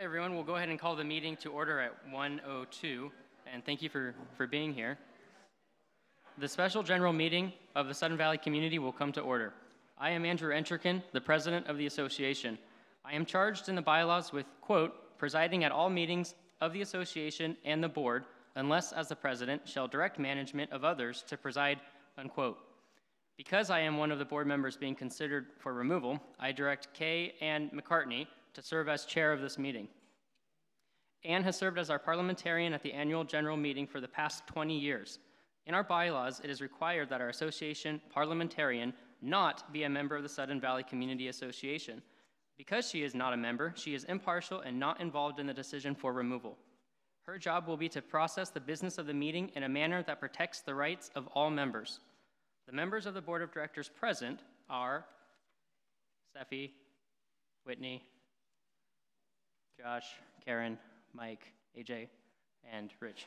Hi everyone, we'll go ahead and call the meeting to order at 1:02, and thank you for being here. The special general meeting of the Sudden Valley community will come to order. I am Andrew Entrikin, the president of the association. I am charged in the bylaws with, quote, presiding at all meetings of the association and the board, unless as the president shall direct management of others to preside, unquote. Because I am one of the board members being considered for removal, I direct Kay Ann McCartney to serve as chair of this meeting. Ann has served as our parliamentarian at the annual general meeting for the past 20 years. In our bylaws, it is required that our association parliamentarian not be a member of the Sudden Valley Community Association. Because she is not a member, she is impartial and not involved in the decision for removal. Her job will be to process the business of the meeting in a manner that protects the rights of all members. The members of the board of directors present are Steffi, Whitney, Josh, Karen, Mike, AJ, and Rich.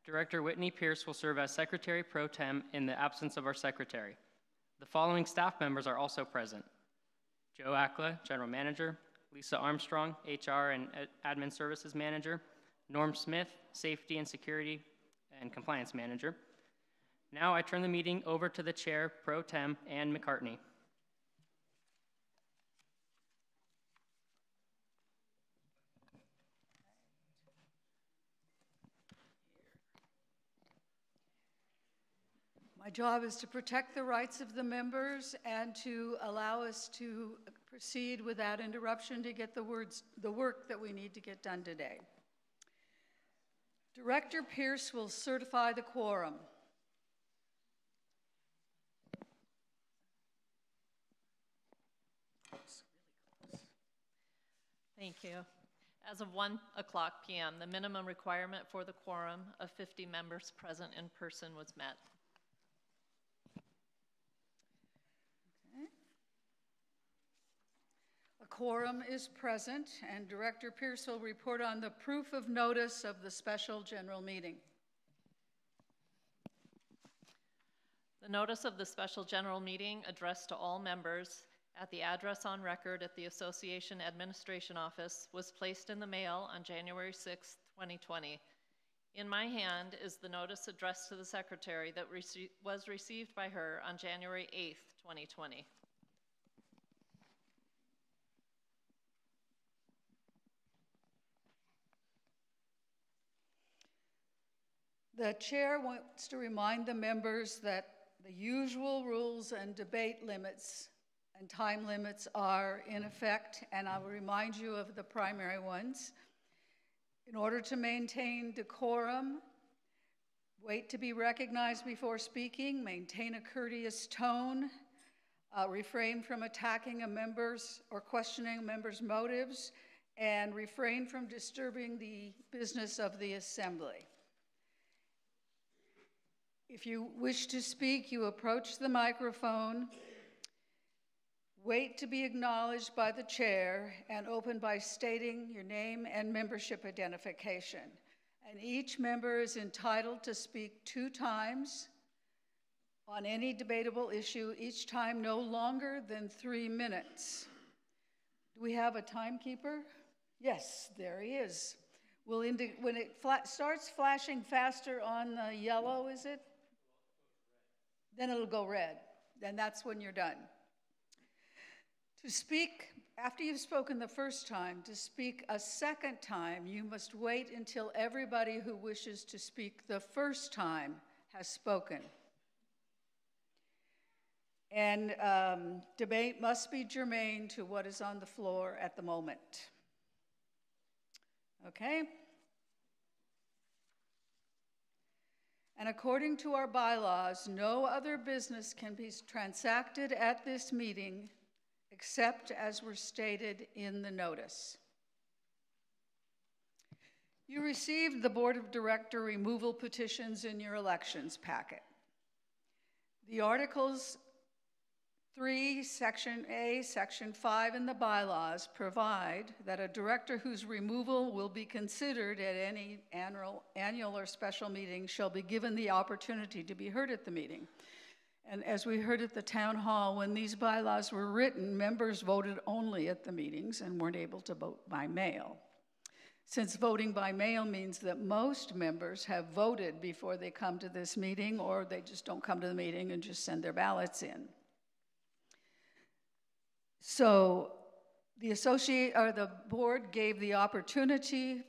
Director Whitney Pierce will serve as Secretary Pro Tem in the absence of our Secretary. The following staff members are also present: Joe Akla, General Manager; Lisa Armstrong, HR and Admin Services Manager; Norm Smith, Safety and Security and Compliance Manager. Now I turn the meeting over to the Chair Pro Tem, Ann McCartney. My job is to protect the rights of the members and to allow us to proceed without interruption to get the work that we need to get done today. Director Pierce will certify the quorum. Thank you. As of 1:00 p.m., the minimum requirement for the quorum of 50 members present in person was met. Okay. A quorum is present, and Director Pierce will report on the proof of notice of the special general meeting. The notice of the special general meeting addressed to all members at the address on record at the Association Administration Office was placed in the mail on January 6, 2020. In my hand is the notice addressed to the Secretary that was received by her on January 8, 2020. The chair wants to remind the members that the usual rules and debate limits and time limits are in effect, and I will remind you of the primary ones. In order to maintain decorum, wait to be recognized before speaking, maintain a courteous tone, refrain from attacking a member's or questioning a member's motives, and refrain from disturbing the business of the assembly. If you wish to speak, you approach the microphone, wait to be acknowledged by the chair, and open by stating your name and membership identification. And each member is entitled to speak 2 times on any debatable issue, each time no longer than 3 minutes. Do we have a timekeeper? Yes, there he is. When it starts flashing faster on the yellow, is it? Then it'll go red. Then that's when you're done. To speak, after you've spoken the first time, to speak a second time, you must wait until everybody who wishes to speak the first time has spoken. And debate must be germane to what is on the floor at the moment. Okay? And according to our bylaws, no other business can be transacted at this meeting except as were stated in the notice. You received the Board of Director removal petitions in your elections packet. The articles 3, Section A, Section 5 in the bylaws provide that a director whose removal will be considered at any annual or special meeting shall be given the opportunity to be heard at the meeting. And as we heard at the town hall, when these bylaws were written, members voted only at the meetings and weren't able to vote by mail. Since voting by mail means that most members have voted before they come to this meeting, or they just don't come to the meeting and just send their ballots in. So the board gave the opportunity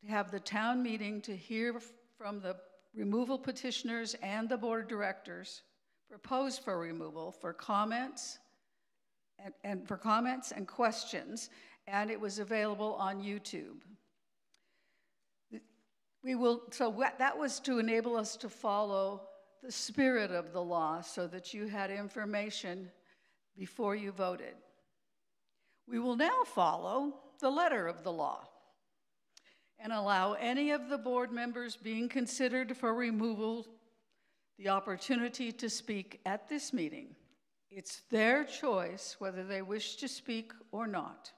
to have the town meeting to hear from the removal petitioners and the board of directors proposed for removal for comments and questions, and it was available on YouTube. That was to enable us to follow the spirit of the law so that you had information before you voted. We will now follow the letter of the law and allow any of the board members being considered for removal the opportunity to speak at this meeting. It's their choice whether they wish to speak or not.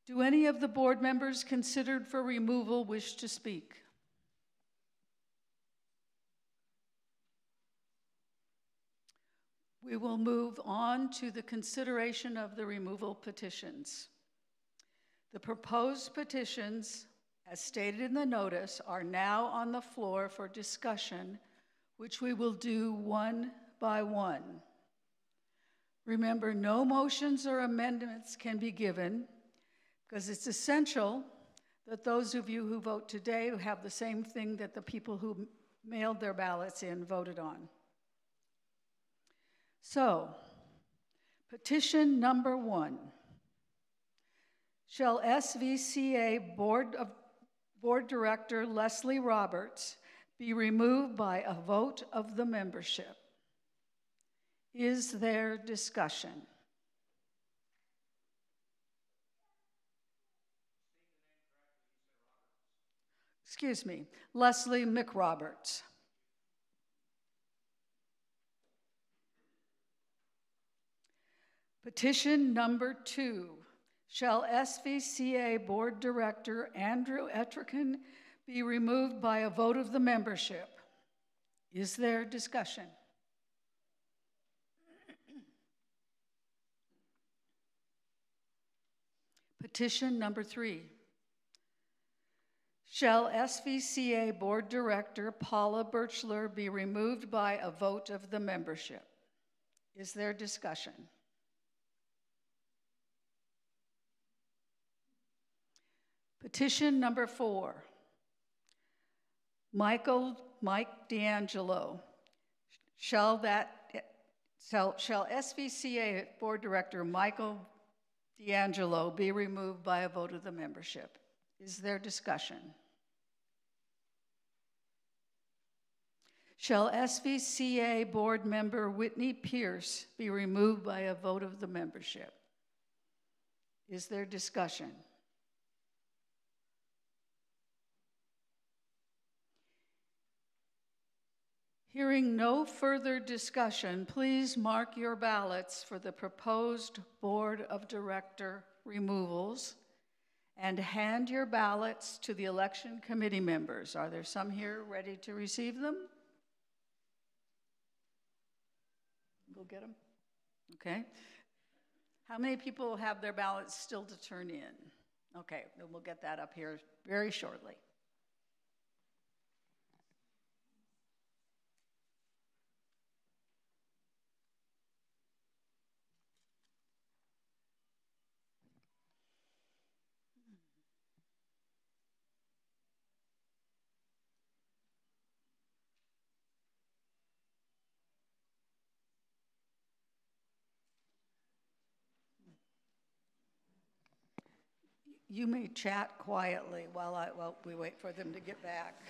Do any of the board members considered for removal wish to speak? We will move on to the consideration of the removal petitions. The proposed petitions, as stated in the notice, are now on the floor for discussion, which we will do one by one. Remember, no motions or amendments can be given because it's essential that those of you who vote today have the same thing that the people who mailed their ballots in voted on. So, petition number 1. Shall SVCA Board Director Leslie Roberts be removed by a vote of the membership? Is there discussion? Excuse me, Leslie McRoberts. Petition number 2. Shall SVCA Board Director Andrew Etrican be removed by a vote of the membership? Is there discussion? Petition number 3. Shall SVCA Board Director Paula Birchler be removed by a vote of the membership? Is there discussion? Petition number 4. Mike D'Angelo. Shall SVCA Board Director Michael D'Angelo be removed by a vote of the membership? Is there discussion? Shall SVCA Board Member Whitney Pierce be removed by a vote of the membership? Is there discussion? Hearing no further discussion, please mark your ballots for the proposed Board of Director removals and hand your ballots to the election committee members. Are there some here ready to receive them? Go get them. Okay. How many people have their ballots still to turn in? Okay, then we'll get that up here very shortly. You may chat quietly while we wait for them to get back.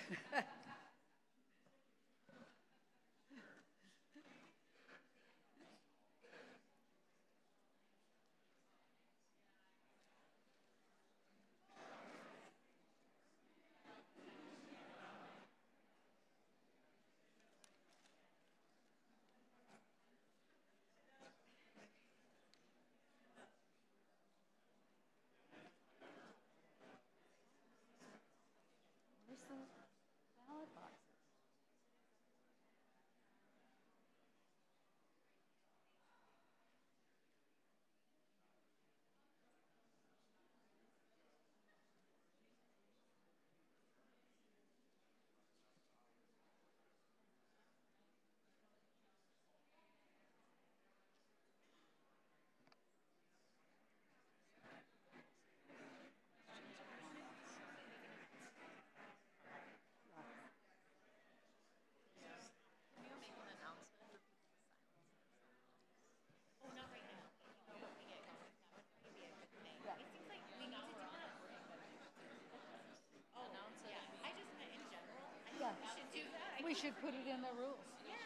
the ballot boxes? Yeah, we should put it in the rules. Yeah.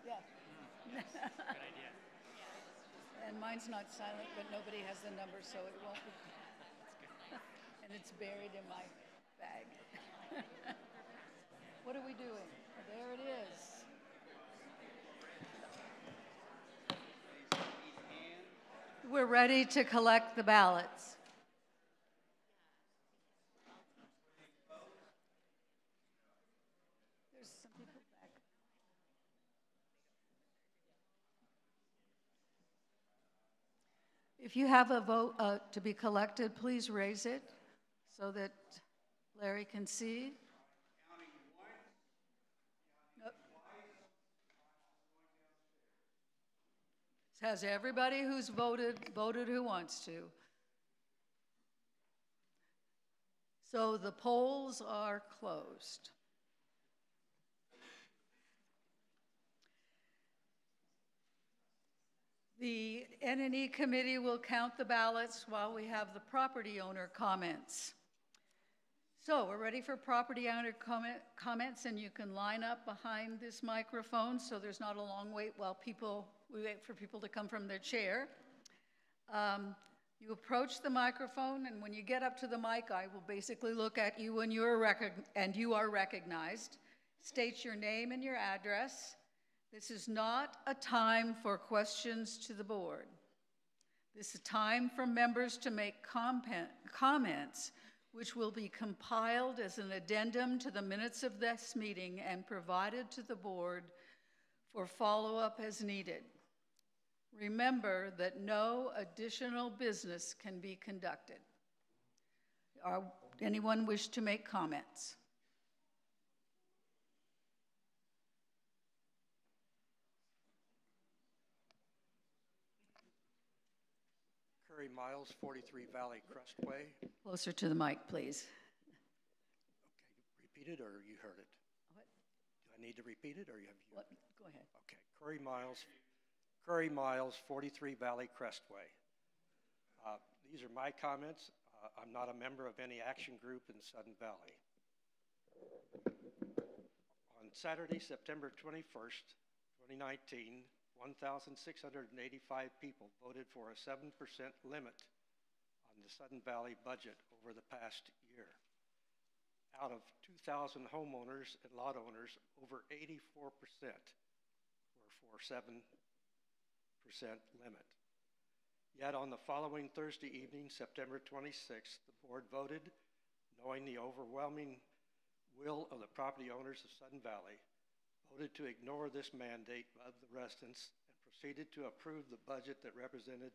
Yeah. Good idea. And mine's not silent, but nobody has the number, so it won't be. And it's buried in my bag. What are we doing? Oh, there it is. We're ready to collect the ballots. There's some people back. If you have a vote to be collected, please raise it so that Larry can see. Nope. Has everybody who's voted who wants to. So the polls are closed. The N&E committee will count the ballots while we have the property owner comments. So we're ready for property owner comments, and you can line up behind this microphone so there's not a long wait while we wait for people to come from their chair. You approach the microphone, and when you get up to the mic, I will basically look at you when you are recognized. State your name and your address. This is not a time for questions to the board. This is a time for members to make comments, which will be compiled as an addendum to the minutes of this meeting and provided to the board for follow-up as needed. Remember that no additional business can be conducted. Anyone wish to make comments? Curry Miles, 43 Valley Crestway. Closer to the mic, please. Okay, repeat it or you heard it? What? Do I need to repeat it or you have you? What? Go ahead. Okay, Curry Miles, 43 Valley Crestway. These are my comments. I'm not a member of any action group in Sudden Valley. On Saturday, September 21st, 2019, 1,685 people voted for a 7% limit on the Sudden Valley budget over the past year. Out of 2,000 homeowners and lot owners, over 84% were for 7% limit. Yet on the following Thursday evening, September 26th, the board voted, knowing the overwhelming will of the property owners of Sudden Valley, voted to ignore this mandate of the residents and proceeded to approve the budget that represented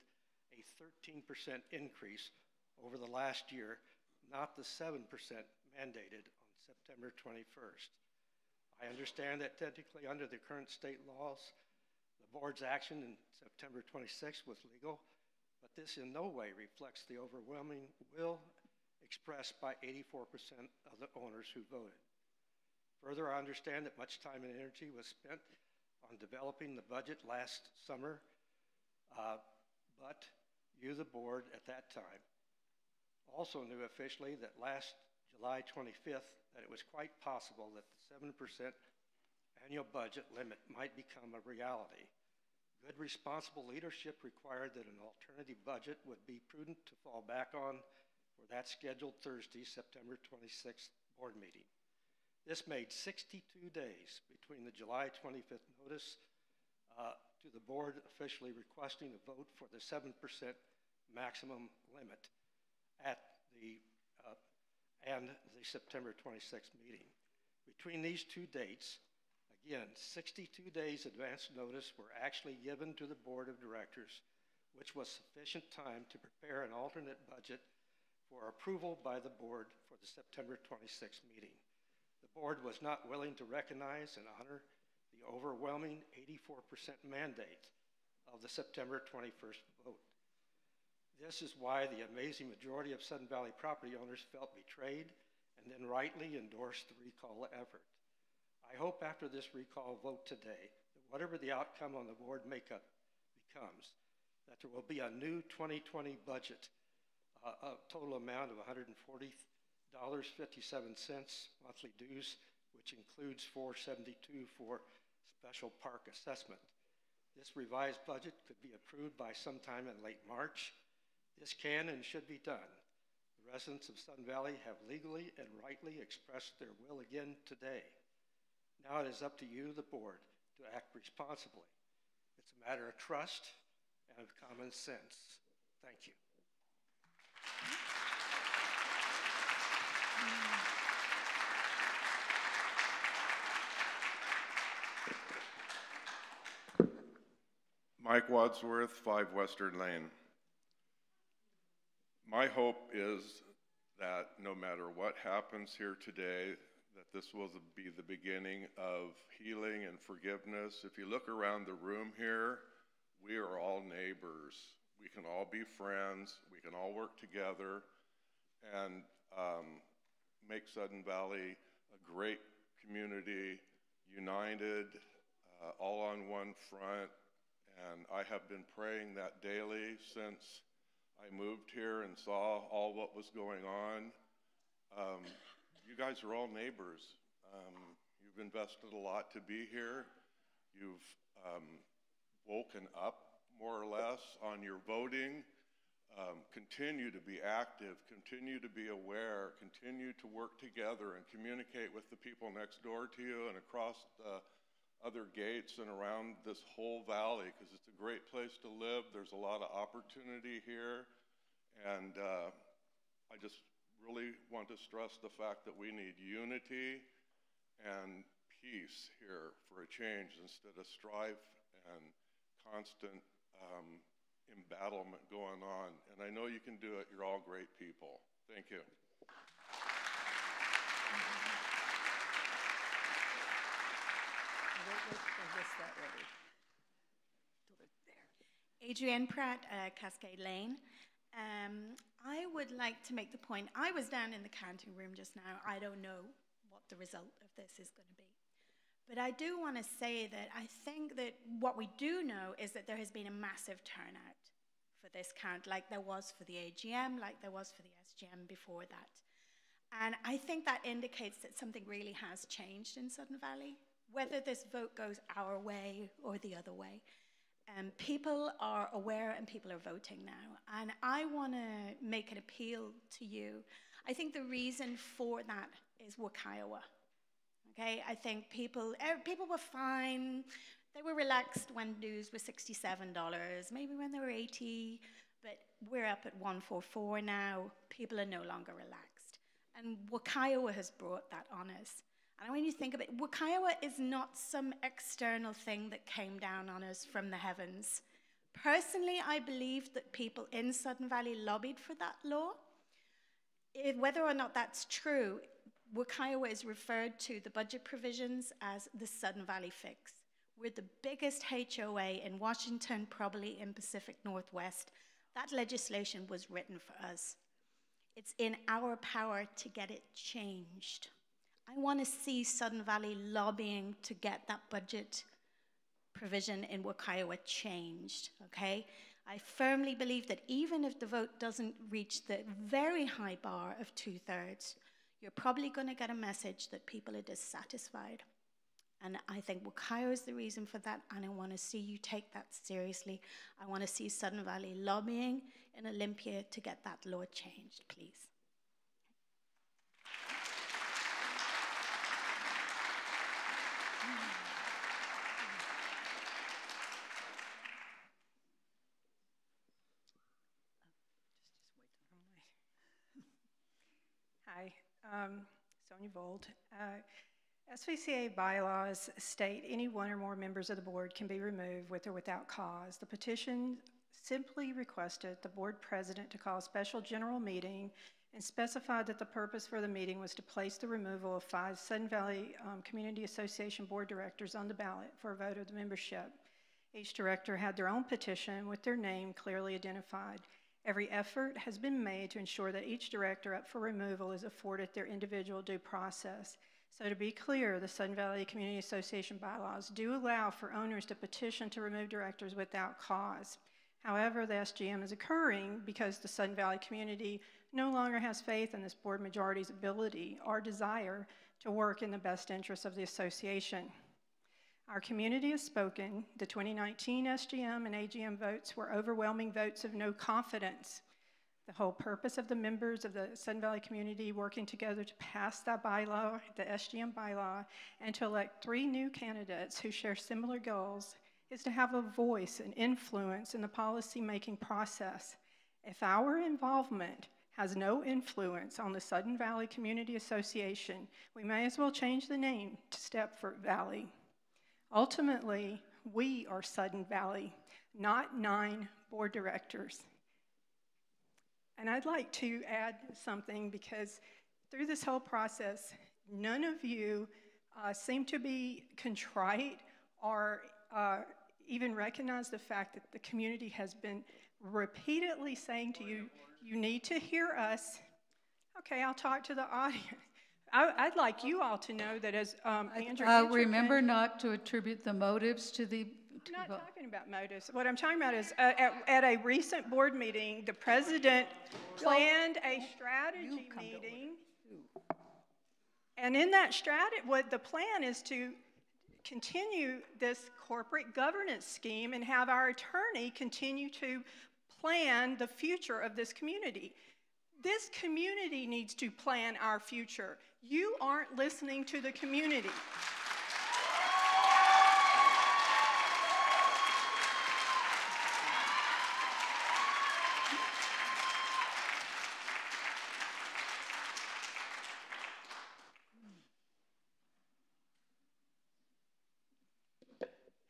a 13% increase over the last year, not the 7% mandated on September 21st. I understand that technically under the current state laws, the board's action in September 26th was legal, but this in no way reflects the overwhelming will expressed by 84% of the owners who voted. Further, I understand that much time and energy was spent on developing the budget last summer, but you, the board at that time, also knew officially that last July 25th that it was quite possible that the 7% annual budget limit might become a reality. Good responsible leadership required that an alternative budget would be prudent to fall back on for that scheduled Thursday, September 26th board meeting. This made 62 days between the July 25th notice to the board officially requesting a vote for the 7% maximum limit at the, uh, and the September 26th meeting. Between these two dates, again, 62 days advance notice were actually given to the Board of Directors, which was sufficient time to prepare an alternate budget for approval by the board for the September 26th meeting. The board was not willing to recognize and honor the overwhelming 84% mandate of the September 21st vote. This is why the amazing majority of Sudden Valley property owners felt betrayed and then rightly endorsed the recall effort. I hope after this recall vote today, that whatever the outcome on the board makeup becomes, that there will be a new 2020 budget, a total amount of $140.57 monthly dues, which includes $472 for special park assessment. This revised budget could be approved by sometime in late March. This can and should be done. The residents of Sudden Valley have legally and rightly expressed their will again today. Now it is up to you, the board, to act responsibly. It's a matter of trust and of common sense. Thank you. Mike Wadsworth, 5 Western Lane. My hope is that no matter what happens here today, that this will be the beginning of healing and forgiveness. If you look around the room here, we are all neighbors. We can all be friends. We can all work together and make Sudden Valley a great community, united, all on one front. And I have been praying that daily since I moved here and saw all what was going on. You guys are all neighbors. You've invested a lot to be here. You've woken up more or less on your voting. Continue to be active, continue to be aware, continue to work together and communicate with the people next door to you and across the other gates and around this whole valley, because it's a great place to live. There's a lot of opportunity here, and I just really want to stress the fact that we need unity and peace here for a change instead of strife and constant embattlement going on. And I know you can do it. You're all great people. Thank you. Adrienne Pratt, Cascade Lane. I would like to make the point, I was down in the counting room just now. I don't know what the result of this is going to be. But I do want to say that I think that what we do know is that there has been a massive turnout for this count, like there was for the AGM, like there was for the SGM before that. And I think that indicates that something really has changed in Sudden Valley, whether this vote goes our way or the other way. People are aware and people are voting now. And I want to make an appeal to you. I think the reason for that is Wakaiowa. Okay, I think people were fine. They were relaxed when dues were $67, maybe when they were 80, but we're up at $144 now. People are no longer relaxed. And Wakaiowa has brought that on us. And when you think of it, Wakaiowa is not some external thing that came down on us from the heavens. Personally, I believe that people in Sudden Valley lobbied for that law. Whether or not that's true, Wakaiowa is referred to the budget provisions as the Sudden Valley Fix. We're the biggest HOA in Washington, probably in Pacific Northwest. That legislation was written for us. It's in our power to get it changed. I want to see Sudden Valley lobbying to get that budget provision in Wakaiowa changed, okay? I firmly believe that even if the vote doesn't reach the very high bar of 2/3, you're probably going to get a message that people are dissatisfied. And I think Wakaiowa is the reason for that, and I want to see you take that seriously. I want to see Sudden Valley lobbying in Olympia to get that law changed, please. Sonia Vold. SVCA bylaws state any one or more members of the board can be removed with or without cause. The petition simply requested the board president to call a special general meeting and specified that the purpose for the meeting was to place the removal of 5 Sudden Valley Community Association board directors on the ballot for a vote of the membership. Each director had their own petition with their name clearly identified. Every effort has been made to ensure that each director up for removal is afforded their individual due process. So to be clear, the Sudden Valley Community Association bylaws do allow for owners to petition to remove directors without cause. However, the SGM is occurring because the Sudden Valley community no longer has faith in this board majority's ability or desire to work in the best interests of the association. Our community has spoken. The 2019 SGM and AGM votes were overwhelming votes of no confidence. The whole purpose of the members of the Sudden Valley community working together to pass that bylaw, the SGM bylaw, and to elect 3 new candidates who share similar goals is to have a voice and influence in the policy-making process. If our involvement has no influence on the Sudden Valley Community Association, we may as well change the name to Stepford Valley. Ultimately, we are Sudden Valley, not 9 board directors. And I'd like to add something because through this whole process, none of you seem to be contrite or even recognize the fact that the community has been repeatedly saying to you, you need to hear us. Okay, I'll talk to the audience. I'd like you all to know that as Andrew remember not to attribute the motives to the... I'm not talking about motives. What I'm talking about is at a recent board meeting, the president planned a strategy meeting. And in that strategy, what the plan is to continue this corporate governance scheme and have our attorney continue to plan the future of this community. This community needs to plan our future. You aren't listening to the community.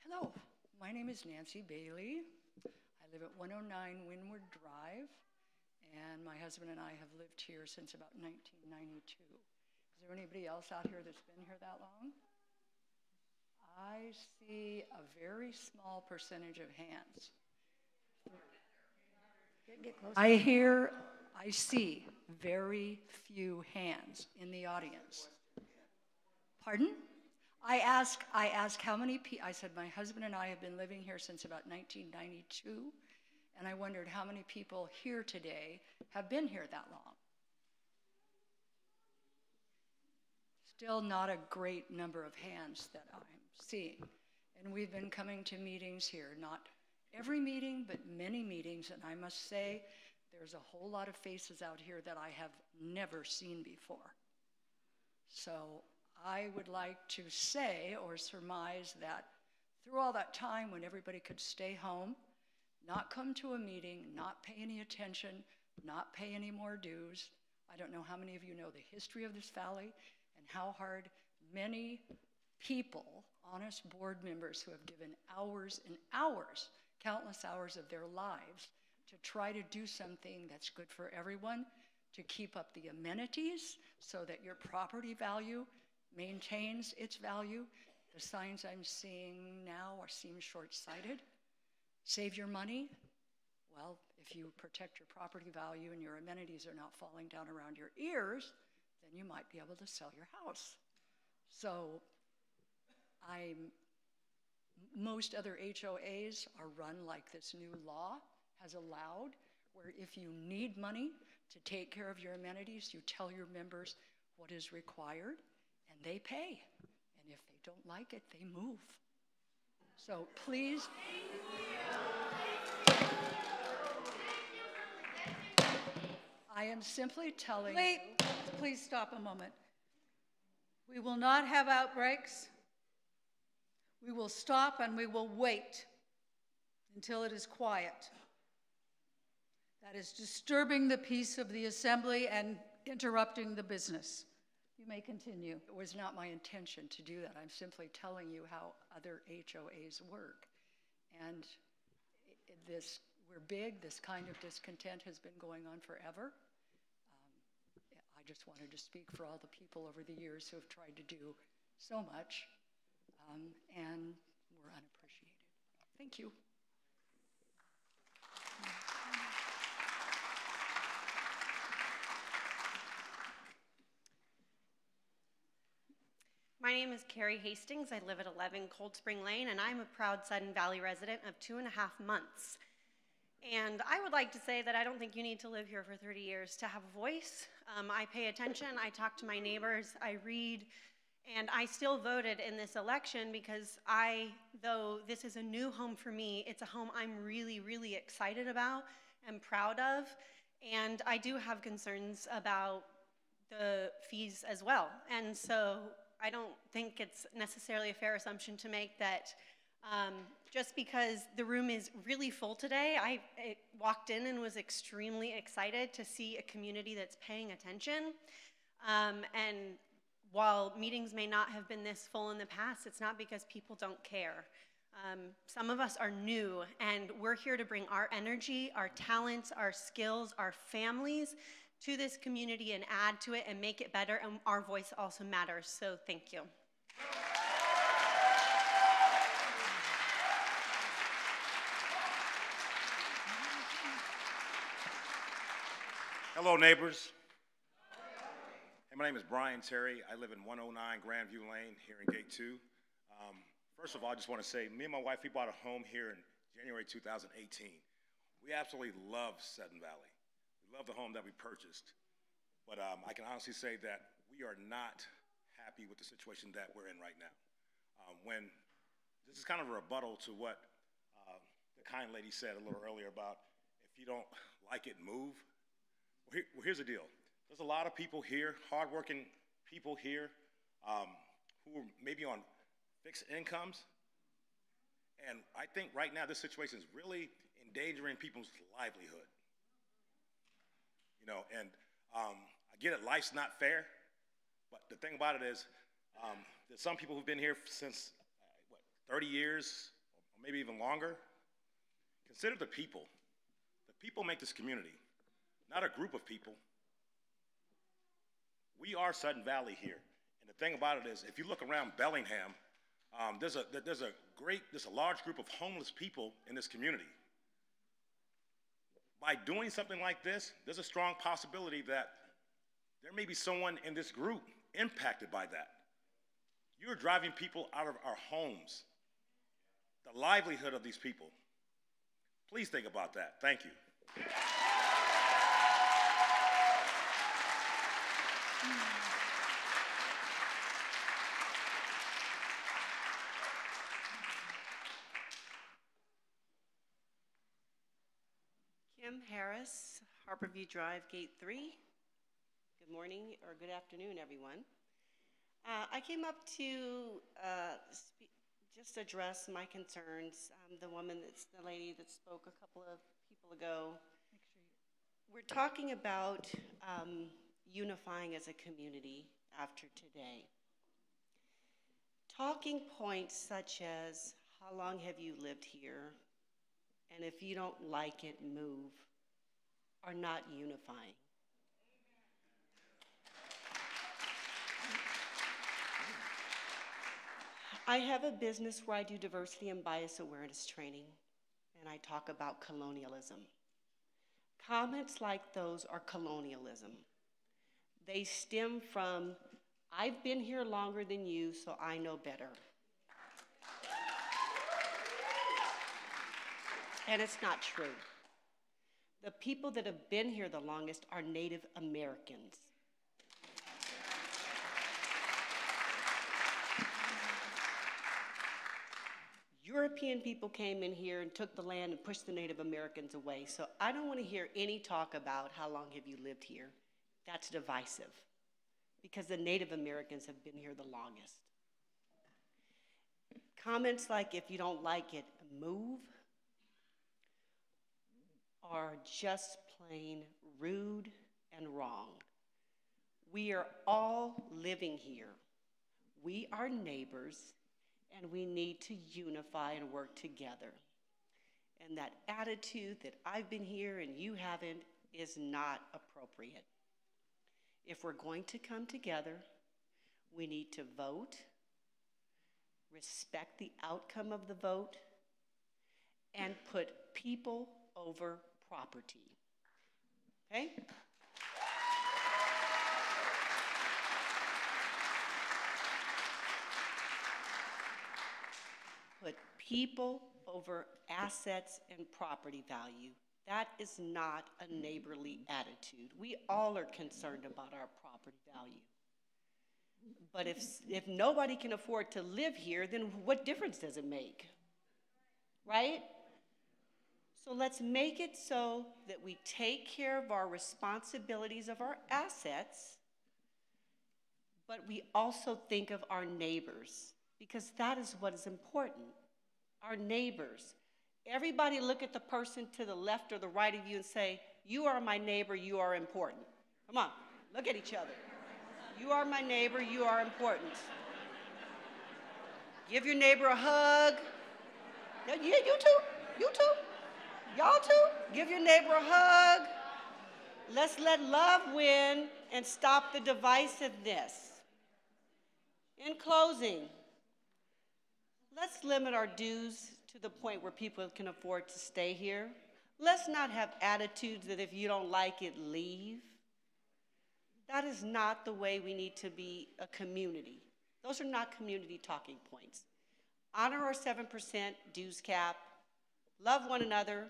Hello, my name is Nancy Bailey. I live at 109 Windward Drive, and my husband and I have lived here since about 1992. Is there anybody else out here that's been here that long? I see a very small percentage of hands. Get closer. I see very few hands in the audience. Pardon? I ask how many people, I said my husband and I have been living here since about 1992, and I wondered how many people here today have been here that long. Still not a great number of hands that I'm seeing. And we've been coming to meetings here, not every meeting, but many meetings, and I must say there's a whole lot of faces out here that I have never seen before. So I would like to say or surmise that through all that time when everybody could stay home, not come to a meeting, not pay any attention, not pay any more dues. I don't know how many of you know the history of this valley and how hard many people, honest board members who have given hours and hours, countless hours of their lives to try to do something that's good for everyone, to keep up the amenities so that your property value maintains its value. The signs I'm seeing now seem short-sighted. Save your money. Well, if you protect your property value and your amenities are not falling down around your ears, then you might be able to sell your house. So most other HOAs are run like this new law has allowed, where if you need money to take care of your amenities, you tell your members what is required, and they pay. And if they don't like it, they move. So please. I am simply telling you. Please stop a moment. We will not have outbreaks. We will stop and we will wait until it is quiet. That is disturbing the peace of the assembly and interrupting the business. You may continue. It was not my intention to do that. I'm simply telling you how other HOAs work. And we're big, this kind of discontent has been going on forever. I just wanted to speak for all the people over the years who have tried to do so much and were unappreciated. Thank you. My name is Carrie Hastings. I live at 11 Cold Spring Lane, and I'm a proud Sudden Valley resident of 2.5 months. And I would like to say that I don't think you need to live here for 30 years to have a voice. I pay attention, I talk to my neighbors, I read, and I still voted in this election because though this is a new home for me, it's a home I'm really, really excited about and proud of. And I do have concerns about the fees as well. And so I don't think it's necessarily a fair assumption to make that just because the room is really full today, I walked in and was extremely excited to see a community that's paying attention. And while meetings may not have been this full in the past, it's not because people don't care. Some of us are new, and we're here to bring our energy, our talents, our skills, our families to this community and add to it and make it better, and our voice also matters, so thank you. Hello, neighbors. Hey, my name is Brian Terry. I live in 109 Grandview Lane here in Gate 2. First of all, I just want to say, me and my wife, we bought a home here in January 2018. We absolutely love Sudden Valley. We love the home that we purchased. But I can honestly say that we are not happy with the situation that we're in right now. This is kind of a rebuttal to what the kind lady said a little earlier about if you don't like it, move. Well, here's the deal. There's a lot of people here, hardworking people here, who are maybe on fixed incomes. And I think right now this situation is really endangering people's livelihood. You know, and I get it, life's not fair, but the thing about it is there's some people who've been here since, 30 years, or maybe even longer. Consider the people. The people make this community, not a group of people. We are Sudden Valley here. And the thing about it is, if you look around Bellingham, there's a large group of homeless people in this community. By doing something like this, there's a strong possibility that there may be someone in this group impacted by that. You're driving people out of our homes, the livelihood of these people. Please think about that. Thank you. Kim Harris, Harborview Drive, Gate 3. Good morning or good afternoon, everyone. I came up to just address my concerns. The lady that spoke a couple of people ago. We're talking about unifying as a community after today. Talking points such as, how long have you lived here? And if you don't like it, move, are not unifying. I have a business where I do diversity and bias awareness training, and I talk about colonialism. Comments like those are colonialism. They stem from, I've been here longer than you, so I know better. And it's not true. The people that have been here the longest are Native Americans. European people came in here and took the land and pushed the Native Americans away. So I don't want to hear any talk about how long have you lived here. That's divisive because the Native Americans have been here the longest. Comments like, if you don't like it, move, are just plain rude and wrong. We are all living here. We are neighbors, and we need to unify and work together. And that attitude that I've been here and you haven't is not appropriate. If we're going to come together, we need to vote, respect the outcome of the vote, and put people over property. Okay? Put people over assets and property value. That is not a neighborly attitude. We all are concerned about our property value. But if nobody can afford to live here, then what difference does it make? Right? So let's make it so that we take care of our responsibilities of our assets, but we also think of our neighbors, because that is what is important. Our neighbors. Everybody look at the person to the left or the right of you and say, you are my neighbor, you are important. Come on, look at each other. You are my neighbor, you are important. Give your neighbor a hug. Yeah, you too, y'all too. Give your neighbor a hug. Let's let love win and stop the divisiveness. In closing, let's limit our dues to the point where people can afford to stay here. Let's not have attitudes that if you don't like it, leave. That is not the way we need to be a community. Those are not community talking points. Honor our 7% dues cap, love one another,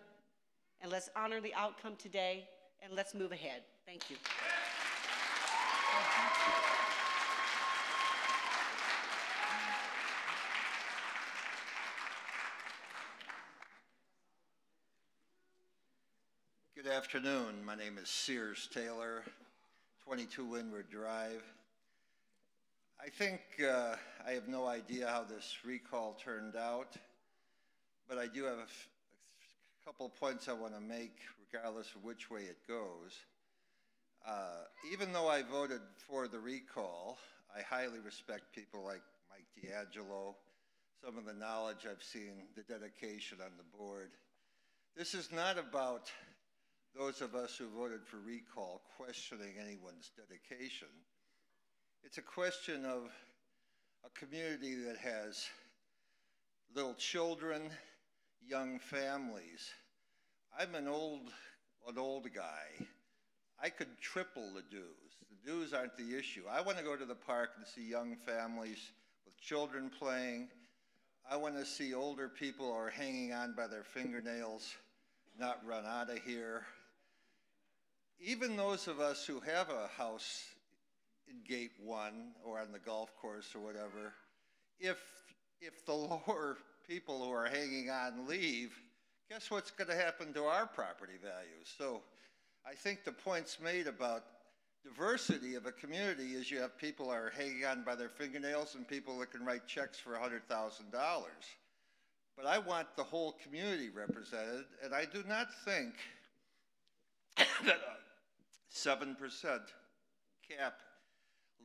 and let's honor the outcome today, and let's move ahead. Thank you. Good afternoon. My name is Sears Taylor, 22 Windward Drive. I think I have no idea how this recall turned out, but I do have a couple points I want to make regardless of which way it goes. Even though I voted for the recall, I highly respect people like Mike D'Angelo, some of the knowledge I've seen, the dedication on the board. This is not about those of us who voted for recall questioning anyone's dedication. It's a question of a community that has little children, young families. I'm an old guy. I could triple the dues. The dues aren't the issue. I want to go to the park and see young families with children playing. I want to see older people who are hanging on by their fingernails not run out of here. Even those of us who have a house in Gate 1 or on the golf course or whatever, if the lower people who are hanging on leave, guess what's going to happen to our property values? So I think the points made about diversity of a community is you have people who are hanging on by their fingernails and people that can write checks for $100,000. But I want the whole community represented, and I do not think that 7% cap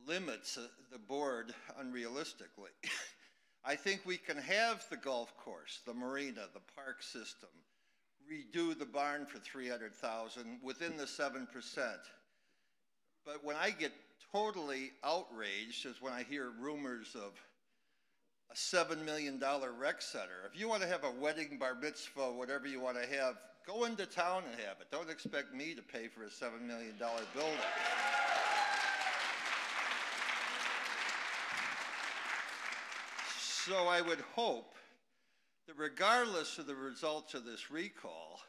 limits the board unrealistically. I think we can have the golf course, the marina, the park system, redo the barn for $300,000 within the 7%. But when I get totally outraged is when I hear rumors of a $7 million rec center. If you want to have a wedding, bar mitzvah, whatever you want to have, go into town and have it. Don't expect me to pay for a $7 million building. So I would hope that regardless of the results of this recall,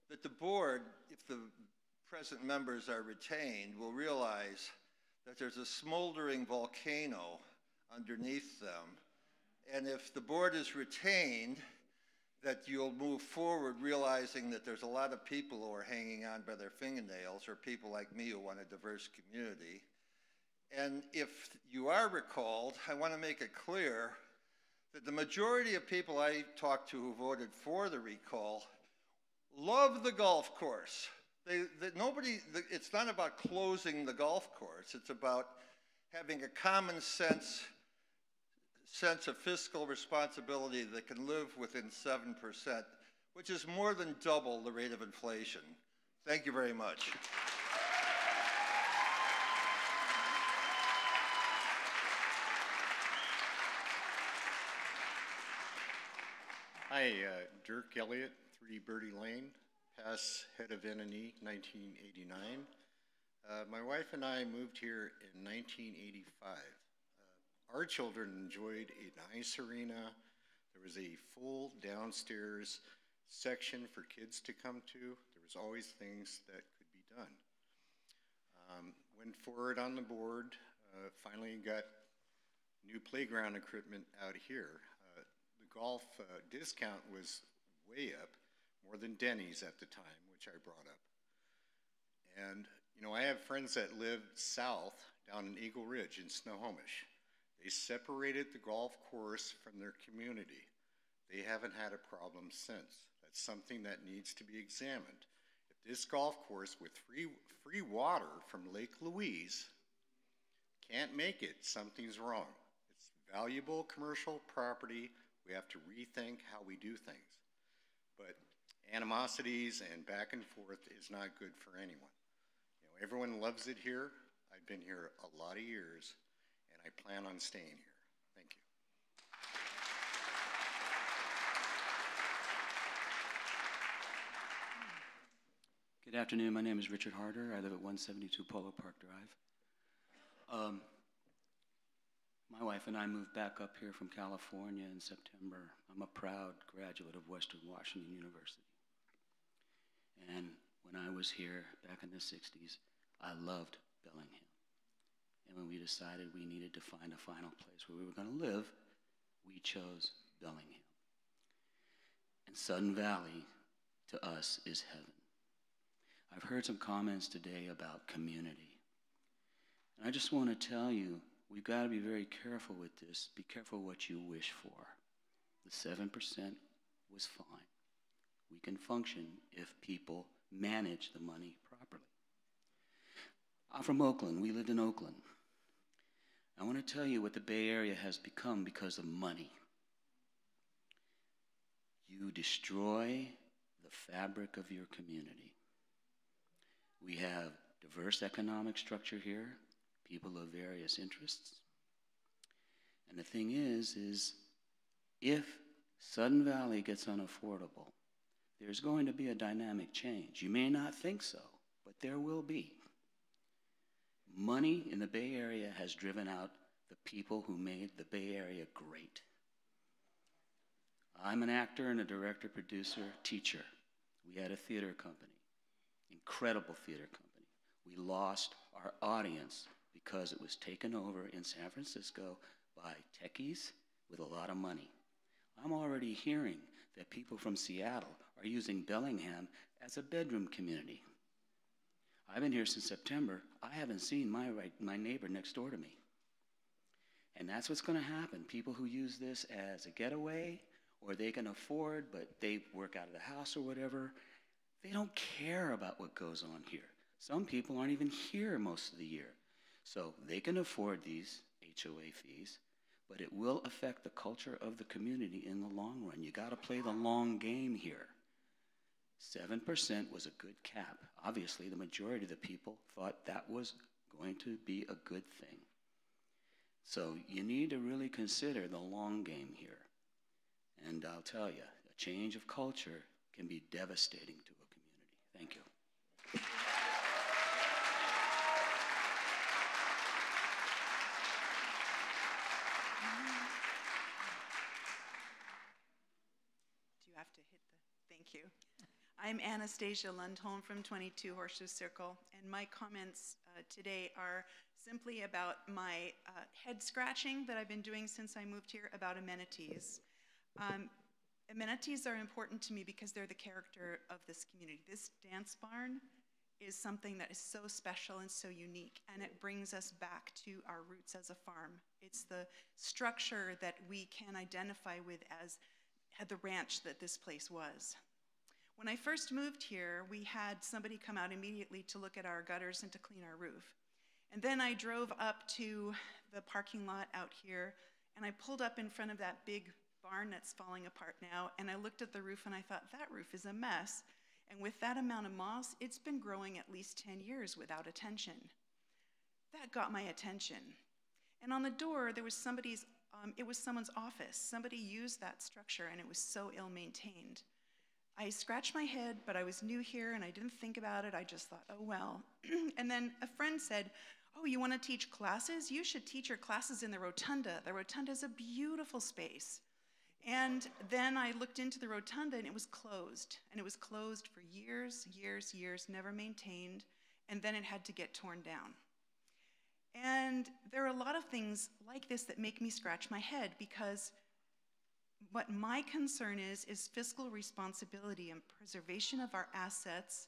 that the board, if the present members are retained, will realize that there's a smoldering volcano underneath them. And if the board is retained, that you'll move forward realizing that there's a lot of people who are hanging on by their fingernails, or people like me who want a diverse community. And if you are recalled, I want to make it clear that the majority of people I talked to who voted for the recall love the golf course. It's not about closing the golf course. It's about having a common sense of fiscal responsibility that can live within 7%, which is more than double the rate of inflation. Thank you very much. Hi, Dirk Elliott, 3 Birdie Lane, pass head of NNE, 1989. My wife and I moved here in 1985. Our children enjoyed a nice arena. There was a full downstairs section for kids to come to. There was always things that could be done. Went forward on the board, finally got new playground equipment out here. The golf discount was way up, more than Denny's at the time, which I brought up. And, you know, I have friends that live south down in Eagle Ridge in Snohomish. They separated the golf course from their community. They haven't had a problem since. That's something that needs to be examined. If this golf course with free water from Lake Louise can't make it, something's wrong. It's valuable commercial property. We have to rethink how we do things. But animosities and back and forth is not good for anyone. You know, everyone loves it here. I've been here a lot of years, and I plan on staying here. Thank you. Good afternoon. My name is Richard Harder. I live at 172 Polo Park Drive. My wife and I moved back up here from California in September. I'm a proud graduate of Western Washington University. And when I was here back in the 60s, I loved Bellingham. And when we decided we needed to find a final place where we were going to live, we chose Bellingham. And Sudden Valley, to us, is heaven. I've heard some comments today about community. And I just want to tell you, we've got to be very careful with this. Be careful what you wish for. The 7% was fine. We can function if people manage the money properly. I'm from Oakland. We lived in Oakland. I want to tell you what the Bay Area has become because of money. You destroy the fabric of your community. We have diverse economic structure here, people of various interests. And the thing is if Sudden Valley gets unaffordable, there's going to be a dynamic change. You may not think so, but there will be. Money in the Bay Area has driven out the people who made the Bay Area great. I'm an actor and a director, producer, teacher. We had a theater company, incredible theater company. We lost our audience because it was taken over in San Francisco by techies with a lot of money. I'm already hearing that people from Seattle are using Bellingham as a bedroom community. I've been here since September. I haven't seen my neighbor next door to me. And that's what's going to happen. People who use this as a getaway, or they can afford, but they work out of the house or whatever, they don't care about what goes on here. Some people aren't even here most of the year. So they can afford these HOA fees, but it will affect the culture of the community in the long run. You got to play the long game here. 7% was a good cap. Obviously, the majority of the people thought that was going to be a good thing. So you need to really consider the long game here. And I'll tell you, a change of culture can be devastating to a community. Thank you. Do you have to hit the, thank you. I'm Anastasia Lundholm from 22 Horseshoe Circle, and my comments today are simply about my head scratching that I've been doing since I moved here about amenities. Amenities are important to me because they're the character of this community. This dance barn is something that is so special and so unique, and it brings us back to our roots as a farm. It's the structure that we can identify with as the ranch that this place was. When I first moved here, we had somebody come out immediately to look at our gutters and to clean our roof. And then I drove up to the parking lot out here, and I pulled up in front of that big barn that's falling apart now, and I looked at the roof and I thought, that roof is a mess. And with that amount of moss, it's been growing at least 10 years without attention. That got my attention. And on the door, there was it was someone's office. Somebody used that structure and it was so ill-maintained. I scratched my head, but I was new here and I didn't think about it. I just thought, oh well. And then a friend said, oh, you want to teach classes? You should teach your classes in the rotunda. The rotunda is a beautiful space. And then I looked into the rotunda and it was closed. And it was closed for years, never maintained. And then it had to get torn down. And there are a lot of things like this that make me scratch my head, because what my concern is fiscal responsibility and preservation of our assets,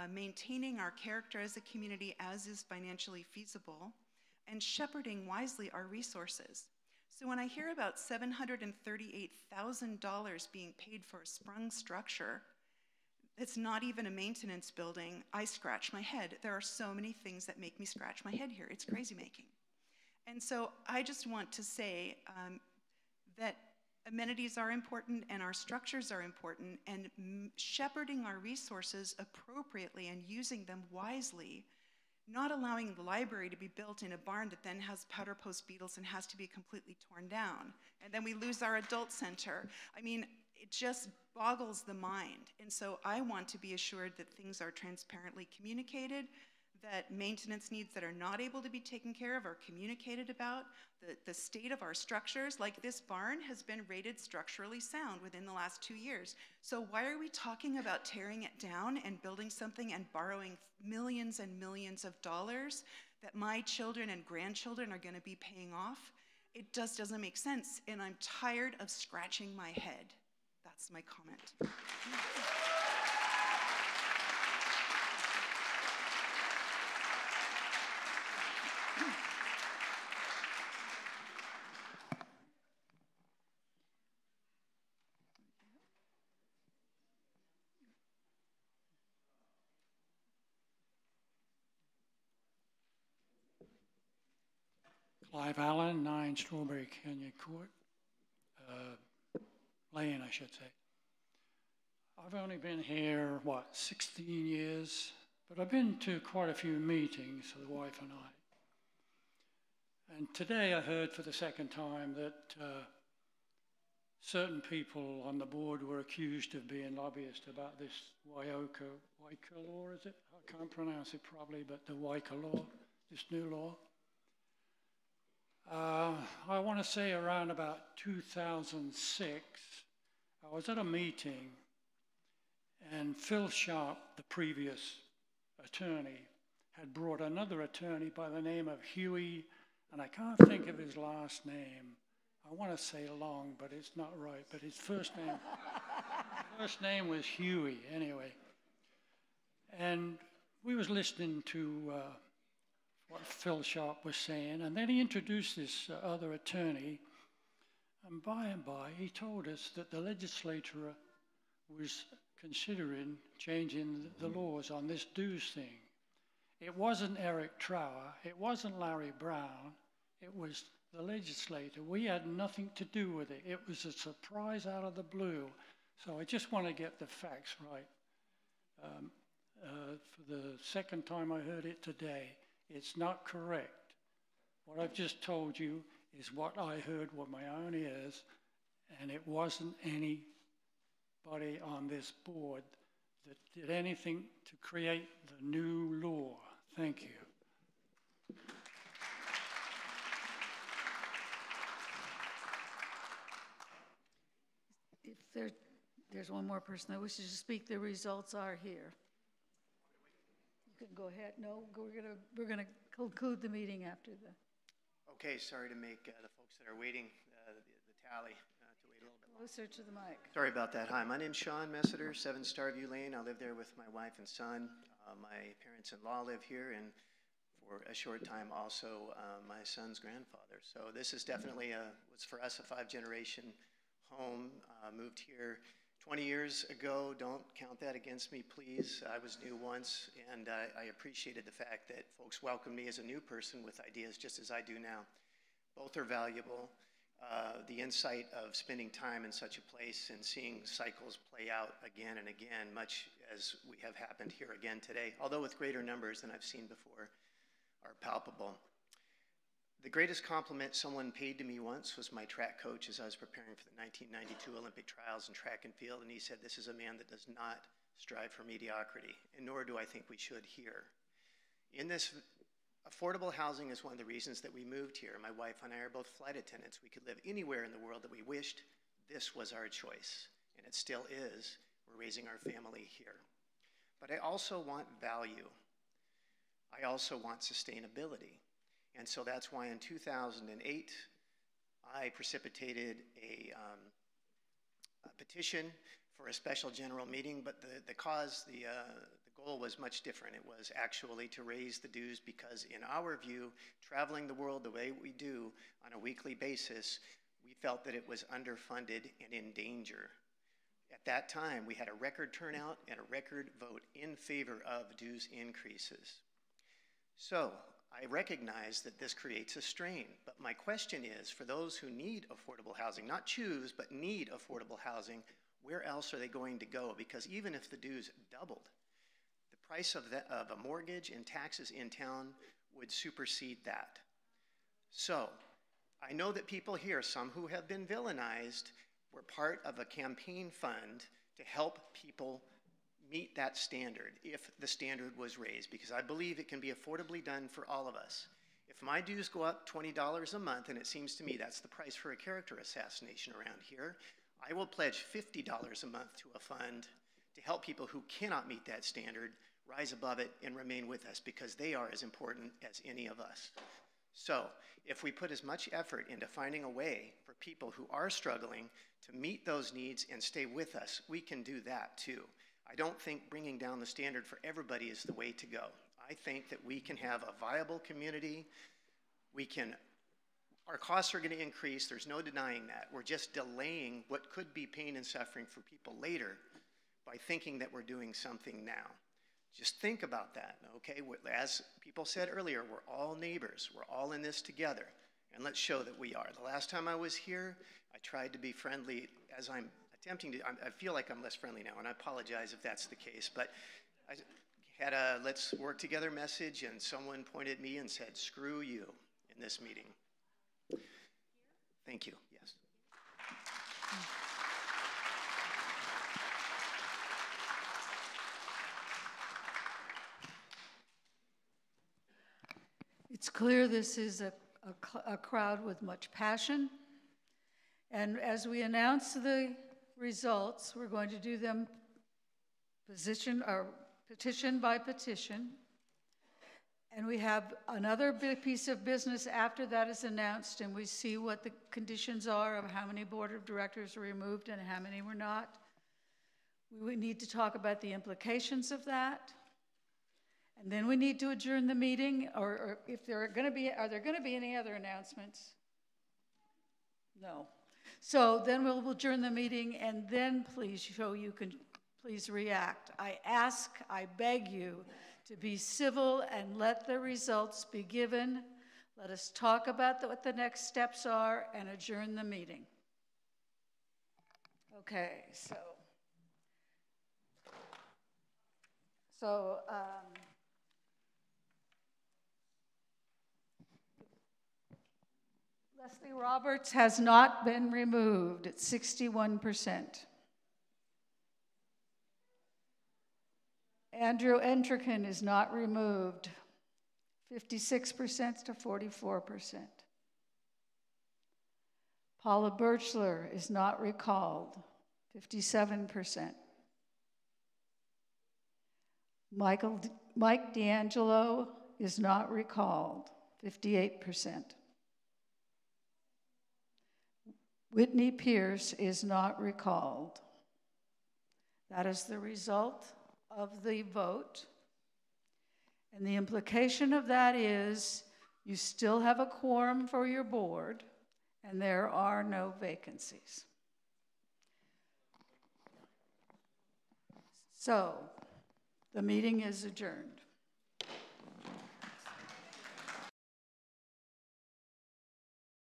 maintaining our character as a community as is financially feasible, and shepherding wisely our resources. So when I hear about $738,000 being paid for a sprung structure, it's not even a maintenance building, I scratch my head. There are so many things that make me scratch my head here. It's crazy making. And so I just want to say that amenities are important and our structures are important, and shepherding our resources appropriately and using them wisely, not allowing the library to be built in a barn that then has powder post beetles and has to be completely torn down. And then we lose our adult center. I mean, it just boggles the mind. And so I want to be assured that things are transparently communicated, that maintenance needs that are not able to be taken care of are communicated about. The state of our structures, like this barn, has been rated structurally sound within the last 2 years. So why are we talking about tearing it down and building something and borrowing millions and millions of dollars that my children and grandchildren are going to be paying off? It just doesn't make sense, and I'm tired of scratching my head. That's my comment. Clive Allen, 9 Strawberry Canyon Court, Lane, I should say. I've only been here, 16 years, but I've been to quite a few meetings, the wife and I. And today I heard for the second time that certain people on the board were accused of being lobbyists about this Wyco law, is it? I can't pronounce it probably, but the Wyco law, this new law. I want to say around about 2006, I was at a meeting and Phil Sharp, the previous attorney, had brought another attorney by the name of Huey, and I can't think of his last name. I want to say Long, but it's not right, but his first name was Huey, anyway. And we was listening to what Phil Sharp was saying, and then he introduced this other attorney, and by he told us that the legislature was considering changing the laws on this dues thing. It wasn't Eric Trower, it wasn't Larry Brown, it was the legislature. We had nothing to do with it. It was a surprise out of the blue. So I just want to get the facts right. For the second time I heard it today, it's not correct. What I've just told you is what I heard with my own ears, and it wasn't anybody on this board that did anything to create the new law. Thank you. If there's one more person that wishes to speak, the results are here. You can go ahead. No, we're gonna conclude the meeting after the. Okay, sorry to make the folks that are waiting the tally to wait a little bit longer. Closer to the mic. Sorry about that. Hi, my name's Sean Messiter, 7 Starview Lane. I live there with my wife and son. My parents-in-law live here, and for a short time also my son's grandfather. So this is definitely was for us a 5-generation home. Moved here 20 years ago, don't count that against me, please. I was new once, and I appreciated the fact that folks welcomed me as a new person with ideas just as I do now. Both are valuable. The insight of spending time in such a place and seeing cycles play out again and again, much as we have happened here again today, although with greater numbers than I've seen before, are palpable. The greatest compliment someone paid to me once was my track coach as I was preparing for the 1992 Olympic trials in track and field, and he said, "This is a man that does not strive for mediocrity, and nor do I think we should here." In this, affordable housing is one of the reasons that we moved here. My wife and I are both flight attendants. We could live anywhere in the world that we wished. This was our choice, and it still is. We're raising our family here. But I also want value. I also want sustainability. And so that's why in 2008, I precipitated a petition for a special general meeting, but the goal was much different. It was actually to raise the dues because in our view, traveling the world the way we do on a weekly basis, we felt that it was underfunded and in danger. At that time, we had a record turnout and a record vote in favor of dues increases. So I recognize that this creates a strain, but my question is, for those who need affordable housing, not choose, but need affordable housing, where else are they going to go? Because even if the dues doubled, the price of a mortgage and taxes in town would supersede that. So I know that people here, some who have been villainized, were part of a campaign fund to help people meet that standard if the standard was raised, because I believe it can be affordably done for all of us. If my dues go up $20 a month, and it seems to me that's the price for a character assassination around here, I will pledge $50 a month to a fund to help people who cannot meet that standard rise above it and remain with us, because they are as important as any of us. So if we put as much effort into finding a way for people who are struggling to meet those needs and stay with us, we can do that too. I don't think bringing down the standard for everybody is the way to go. I think that we can have a viable community. Our costs are going to increase. There's no denying that. We're just delaying what could be pain and suffering for people later by thinking that we're doing something now. Just think about that, okay? As people said earlier, we're all neighbors. We're all in this together, and let's show that we are. The last time I was here, I tried to be friendly. As I'm attempting to, I feel like I'm less friendly now, and I apologize if that's the case, but I had a let's work together message, and someone pointed at me and said, "Screw you," in this meeting. Thank you, yes. It's clear this is a crowd with much passion. And as we announce the results, we're going to do them petition by petition. And we have another big piece of business after that is announced, and we see what the conditions are of how many board of directors were removed and how many were not. We need to talk about the implications of that. And then we need to adjourn the meeting, or if there are there going to be any other announcements? No. So then we'll adjourn the meeting, and then please please react. I beg you to be civil and let the results be given. Let us talk about what the next steps are and adjourn the meeting. Okay, Leslie Roberts has not been removed at 61%. Andrew Entrican is not removed, 56% to 44%. Paula Birchler is not recalled, 57%. Mike D'Angelo is not recalled, 58%. Whitney Pierce is not recalled. That is the result of the vote. And the implication of that is you still have a quorum for your board, and there are no vacancies. So, the meeting is adjourned.